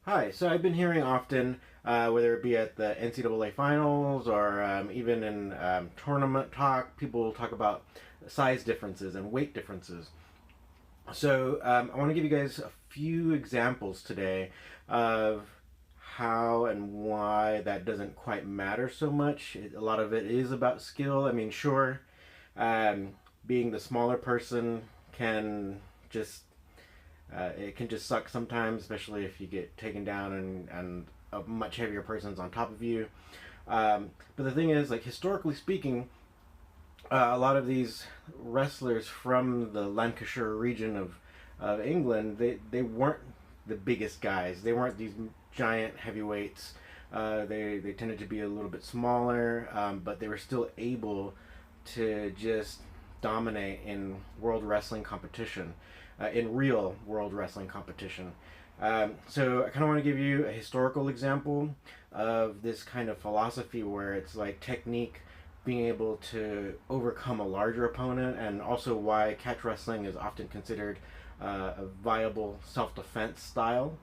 Hi, so I've been hearing often, whether it be at the NCAA finals or even in tournament talk, people talk about size differences and weight differences. So I want to give you guys a few examples today of how and why that doesn't quite matter so much. A lot of it is about skill. I mean, sure, um, being the smaller person can just it can just suck sometimes, especially if you get taken down and a much heavier person's on top of you. But the thing is, like historically speaking, a lot of these wrestlers from the Lancashire region of England, they weren't the biggest guys. They weren't these giant heavyweights. They tended to be a little bit smaller, but they were still able to just dominate in world wrestling competition, in real world wrestling competition. So I kind of want to give you a historical example of this kind of philosophy where it's like technique being able to overcome a larger opponent, and also why catch wrestling is often considered a viable self-defense style.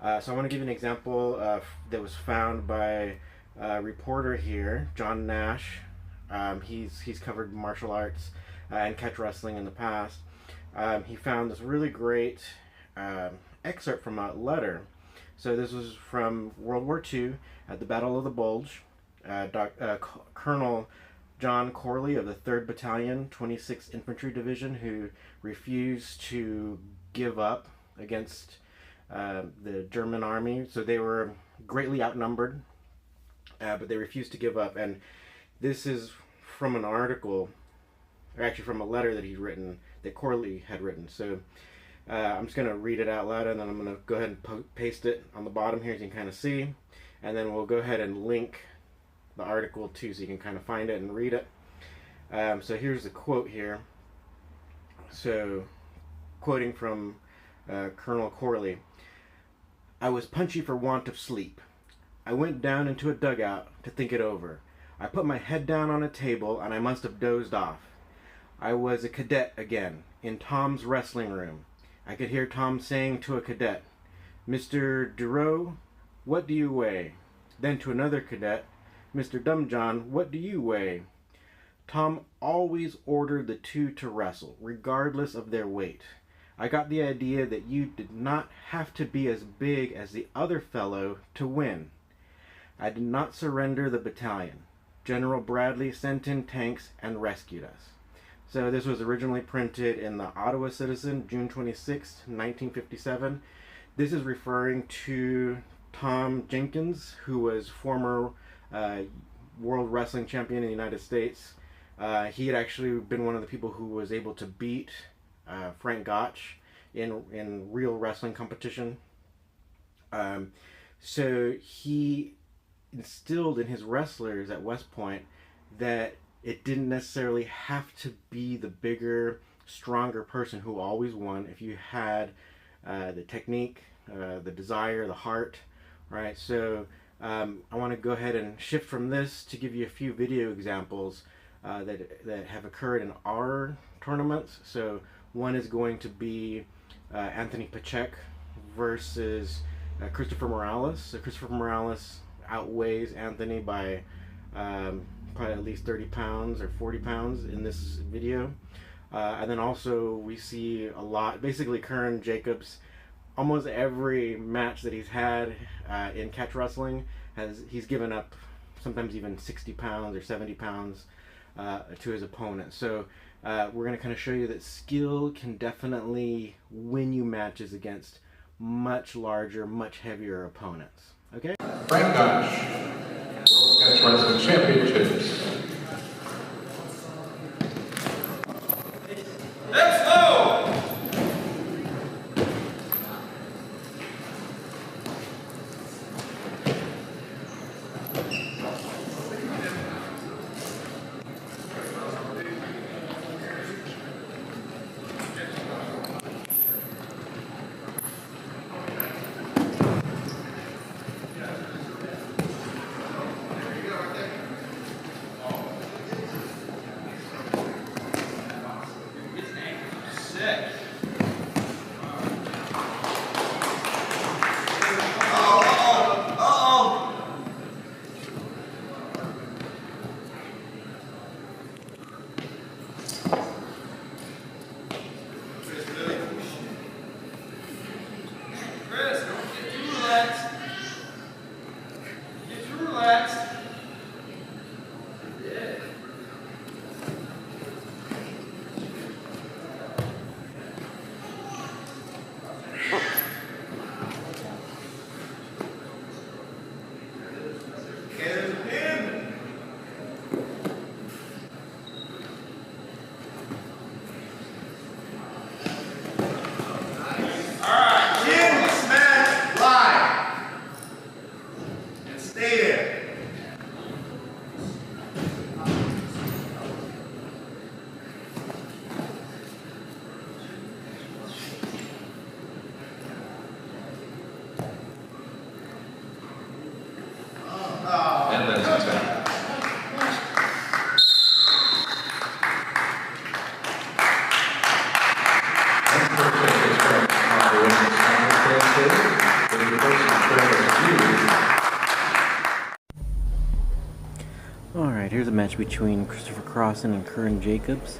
So I want to give you an example that was found by a reporter here, John Nash. He's covered martial arts and catch wrestling in the past. He found this really great excerpt from a letter. So this was from World War II at the Battle of the Bulge. Colonel John Corley of the 3rd Battalion, 26th Infantry Division, who refused to give up against the German army. So they were greatly outnumbered, but they refused to give up. And this is from an article, or actually from a letter that he'd written, that Corley had written. So I'm just going to read it out loud, and then I'm going to go ahead and paste it on the bottom here so you can kind of see. And then we'll go ahead and link the article too so you can kind of find it and read it. So here's the quote here. So, quoting from Colonel Corley: "I was punchy for want of sleep. I went down into a dugout to think it over. I put my head down on a table and I must have dozed off. I was a cadet again, in Tom's wrestling room. I could hear Tom saying to a cadet, 'Mr. Durow, what do you weigh?' Then to another cadet, 'Mr. Dumbjohn, what do you weigh?' Tom always ordered the two to wrestle, regardless of their weight. I got the idea that you did not have to be as big as the other fellow to win. I did not surrender the battalion. General Bradley sent in tanks and rescued us." So this was originally printed in the Ottawa Citizen, June 26, 1957. This is referring to Tom Jenkins, who was former World Wrestling Champion in the United States. He had actually been one of the people who was able to beat Frank Gotch in real wrestling competition. So he instilled in his wrestlers at West Point that it didn't necessarily have to be the bigger, stronger person who always won if you had the technique, the desire, the heart, right? So I want to go ahead and shift from this to give you a few video examples that have occurred in our tournaments. So one is going to be Anthony Pacheck versus Christopher Morales. So Christopher Morales outweighs Anthony by probably at least 30 pounds or 40 pounds in this video. And then also we see a lot, basically Curran Jacobs, almost every match that he's had in catch wrestling, he's given up sometimes even 60 pounds or 70 pounds to his opponent. So we're going to kind of show you that skill can definitely win you matches against much larger, much heavier opponents. Okay? Frank Gotch, World Catch Wrestling Championships. Let's go! Alright, here's a match between Christopher Crossen and Curran Jacobs.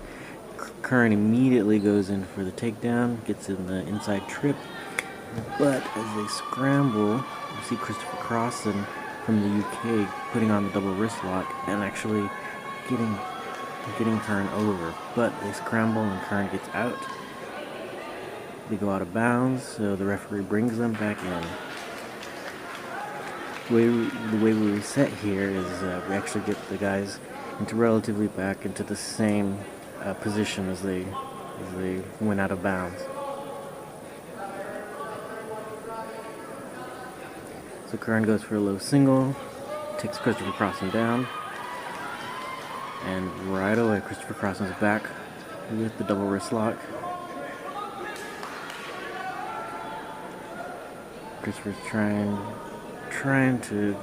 Curran immediately goes in for the takedown, gets in the inside trip, but as they scramble, you see Christopher Crossen from the UK putting on the double wrist lock and actually getting Curran over. But they scramble and Curran gets out. They go out of bounds, so the referee brings them back in. The way we reset here is we actually get the guys into relatively back into the same position as they went out of bounds. So Curran goes for a low single, takes Christopher Crossen down, and right away Christopher Crossen's back with the double wrist lock. Christopher's trying to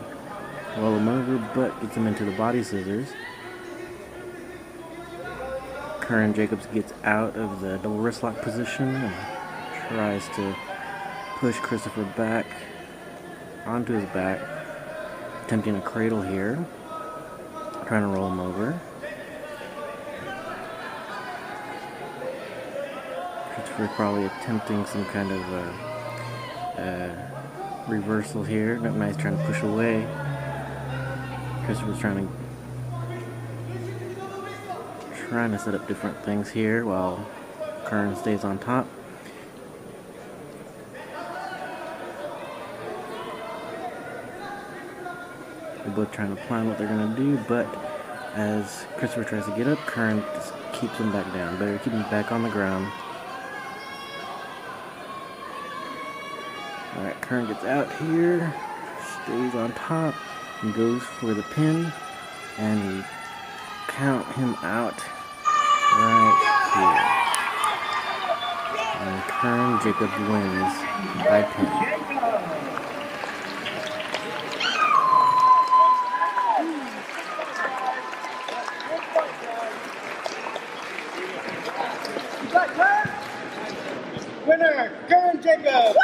roll him over, but gets him into the body scissors. Curran Jacobs gets out of the double wrist lock position and tries to push Christopher back onto his back, attempting a cradle here, trying to roll him over. Christopher probably attempting some kind of reversal here. Nice, trying to push away. Christopher's trying to set up different things here while Curran stays on top. They're both trying to plan what they're going to do, but as Christopher tries to get up, Curran just keeps him back down. Better keep him back on the ground. Alright, Curran gets out here, stays on top, and goes for the pin, and we count him out right here. And Curran Jacobs wins by pin. Winner, Curran Jacobs!